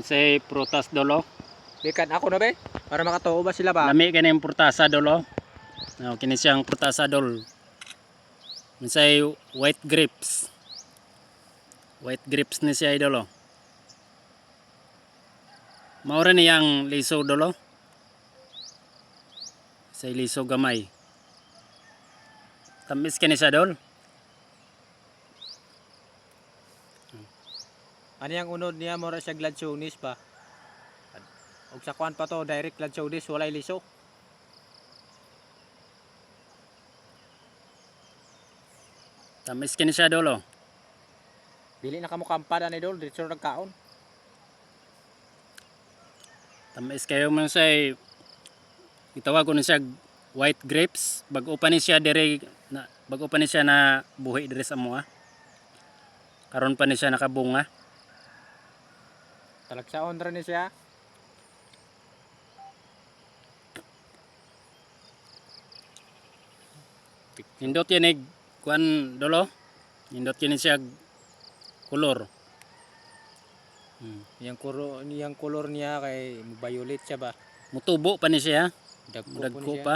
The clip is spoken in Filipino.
Say prutas dolo. Bikan ako na be para makatuo ba sila ba? Lami kini yung prutasa dolo. No, kini siyang prutasa dol. Say white grapes. White grapes ni siya idolo. Maura niyang liso dolo. Say liso gamay. Tamis kini siya dol. Ano yung unod niya mora siya gladsionis ba? Og sa kwan pa to direct gladsionis walay liso. Tamis kini siya dolo. Dili na kamo kampad ani dol dito nagkaon. Tamis kayo man say itawag ko na siya white grapes. Bago pa ni siya dire na bago pa ni siya na buhi dire sa mua. Karon pa ni siya nakabunga. Talagsaon ra ni siya. Nindot yan kuan dolo. Nindot yan siya kolor. Yang kolor niya kay violet siya ba? Mutubo pa ni siya. Dagko Dagko po ni siya. pa.